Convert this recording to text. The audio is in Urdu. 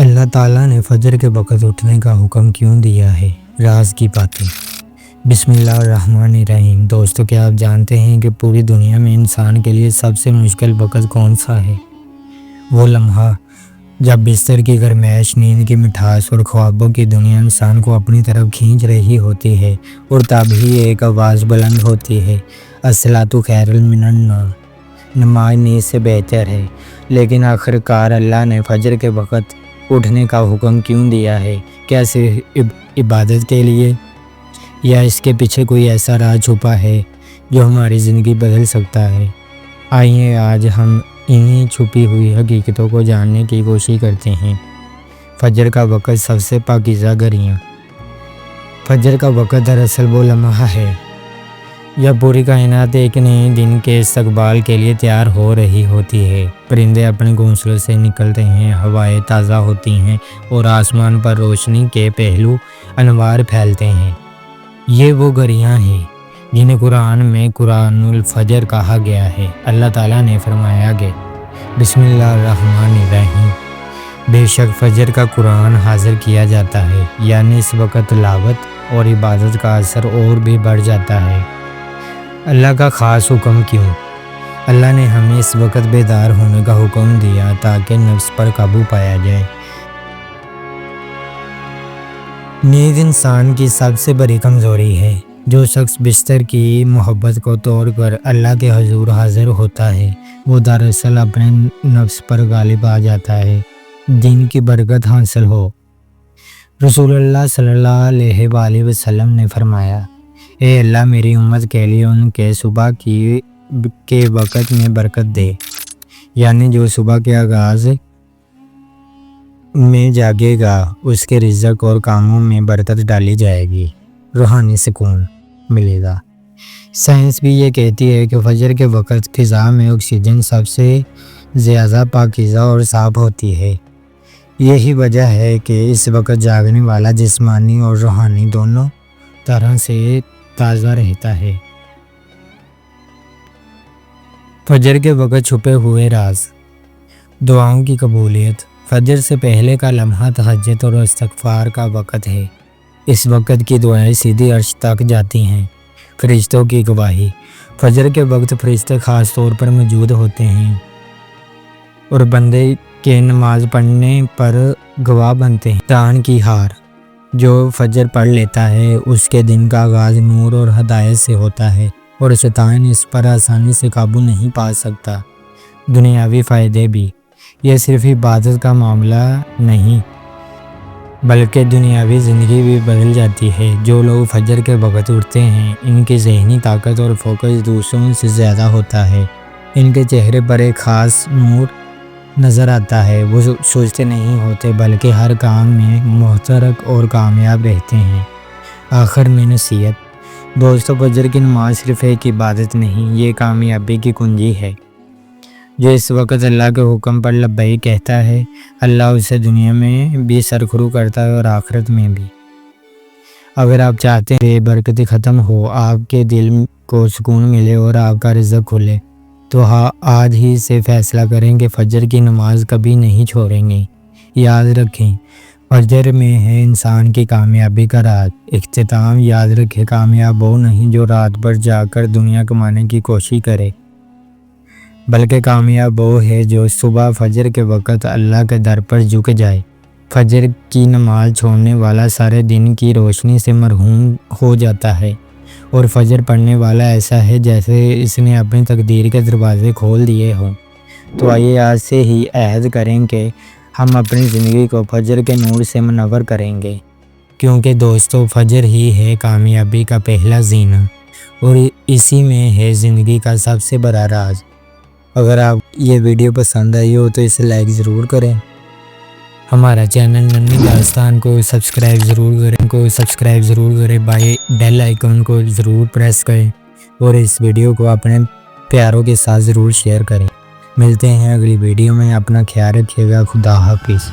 اللہ تعالیٰ نے فجر کے وقت اٹھنے کا حکم کیوں دیا ہے؟ راز کی باتیں۔ بسم اللہ الرحمن الرحیم۔ دوستو، کیا آپ جانتے ہیں کہ پوری دنیا میں انسان کے لیے سب سے مشکل وقت کون سا ہے؟ وہ لمحہ جب بستر کی گرمائش، نیند کی مٹھاس اور خوابوں کی دنیا انسان کو اپنی طرف کھینچ رہی ہوتی ہے، اور تب ہی ایک آواز بلند ہوتی ہے، الصلاۃ خیر من النوم، نماز نیند سے بہتر ہے۔ لیکن آخرکار اللہ نے فجر کے وقت اٹھنے کا حکم کیوں دیا ہے؟ کیا صرف عبادت کے لیے، یا اس کے پیچھے کوئی ایسا راز چھپا ہے جو ہماری زندگی بدل سکتا ہے؟ آئیے آج ہم انہی چھپی ہوئی حقیقتوں کو جاننے کی کوشش کرتے ہیں۔ فجر کا وقت، سب سے پاکیزہ گھڑیاں۔ فجر کا وقت دراصل وہ لمحہ ہے جب پوری کائنات ایک نئے دن کے استقبال کے لیے تیار ہو رہی ہوتی ہے۔ پرندے اپنے گھونسلوں سے نکلتے ہیں، ہوائیں تازہ ہوتی ہیں، اور آسمان پر روشنی کے پہلو انوار پھیلتے ہیں۔ یہ وہ گھڑیاں ہیں جنہیں قرآن میں قرآن الفجر کہا گیا ہے۔ اللہ تعالیٰ نے فرمایا کہ بسم اللہ الرحمن الرحیم، بے شک فجر کا قرآن حاضر کیا جاتا ہے، یعنی اس وقت تلاوت اور عبادت کا اثر اور بھی بڑھ جاتا ہے۔ اللہ کا خاص حکم کیوں؟ اللہ نے ہمیں اس وقت بیدار ہونے کا حکم دیا تاکہ نفس پر قابو پایا جائے۔ نیند انسان کی سب سے بڑی کمزوری ہے۔ جو شخص بستر کی محبت کو توڑ کر اللہ کے حضور حاضر ہوتا ہے، وہ دراصل اپنے نفس پر غالب آ جاتا ہے۔ دین کی برکت حاصل ہو۔ رسول اللہ صلی اللہ علیہ وآلہ وسلم نے فرمایا، اے اللہ، میری امت کے لیے ان کے صبح کے وقت میں برکت دے، یعنی جو صبح کے آغاز میں جاگے گا اس کے رزق اور کاموں میں برکت ڈالی جائے گی، روحانی سکون ملے گا۔ سائنس بھی یہ کہتی ہے کہ فجر کے وقت فضا میں آکسیجن سب سے زیادہ پاکیزہ اور صاف ہوتی ہے۔ یہی وجہ ہے کہ اس وقت جاگنے والا جسمانی اور روحانی دونوں طرح سے تازہ رہتا ہے۔ فجر کے وقت چھپے ہوئے راز۔ دعاؤں کی قبولیت۔ فجر سے پہلے کا لمحہ تہجد اور استغفار کا وقت ہے۔ اس وقت کی دعائیں سیدھی عرش تک جاتی ہیں۔ فرشتوں کی گواہی۔ فجر کے وقت فرشتے خاص طور پر موجود ہوتے ہیں اور بندے کے نماز پڑھنے پر گواہ بنتے ہیں۔ شیطان کی ہار۔ جو فجر پڑھ لیتا ہے اس کے دن کا آغاز نور اور ہدایت سے ہوتا ہے، اور شیطان اس پر آسانی سے قابو نہیں پا سکتا۔ دنیاوی فائدے بھی۔ یہ صرف عبادت کا معاملہ نہیں بلکہ دنیاوی زندگی بھی بدل جاتی ہے۔ جو لوگ فجر کے وقت اٹھتے ہیں ان کی ذہنی طاقت اور فوکس دوسروں سے زیادہ ہوتا ہے۔ ان کے چہرے پر ایک خاص نور نظر آتا ہے۔ وہ سوچتے نہیں ہوتے بلکہ ہر کام میں محترک اور کامیاب رہتے ہیں۔ آخر میں نصیحت۔ دوستو، فجر کی نماز صرف ایک عبادت نہیں، یہ کامیابی کی کنجی ہے۔ جو اس وقت اللہ کے حکم پر لبیک کہتا ہے، اللہ اسے دنیا میں بھی سرخرو کرتا ہے اور آخرت میں بھی۔ اگر آپ چاہتے ہیں کہ برکتیں ختم ہو، آپ کے دل کو سکون ملے اور آپ کا رزق کھلے، تو آج ہی سے فیصلہ کریں کہ فجر کی نماز کبھی نہیں چھوڑیں گے۔ یاد رکھیں، فجر میں ہے انسان کی کامیابی کا راز۔ اختتام۔ یاد رکھیں، کامیاب وہ نہیں جو رات بھر جا کر دنیا کمانے کی کوشش کرے، بلکہ کامیاب وہ ہے جو صبح فجر کے وقت اللہ کے در پر جھک جائے۔ فجر کی نماز چھوڑنے والا سارے دن کی روشنی سے محروم ہو جاتا ہے، اور فجر پڑھنے والا ایسا ہے جیسے اس نے اپنی تقدیر کے دروازے کھول دیے ہوں۔ تو آئیے آج سے ہی عہد کریں کہ ہم اپنی زندگی کو فجر کے نور سے منور کریں گے، کیونکہ دوستو، فجر ہی ہے کامیابی کا پہلا زینہ، اور اسی میں ہے زندگی کا سب سے بڑا راز۔ اگر آپ یہ ویڈیو پسند آئی ہو تو اسے لائک ضرور کریں۔ ہمارا چینل ننھی داستان کو سبسکرائب ضرور کریں، بیل آئیکن کو ضرور پریس کریں، اور اس ویڈیو کو اپنے پیاروں کے ساتھ ضرور شیئر کریں۔ ملتے ہیں اگلی ویڈیو میں۔ اپنا خیال رکھیے گا۔ خدا حافظ۔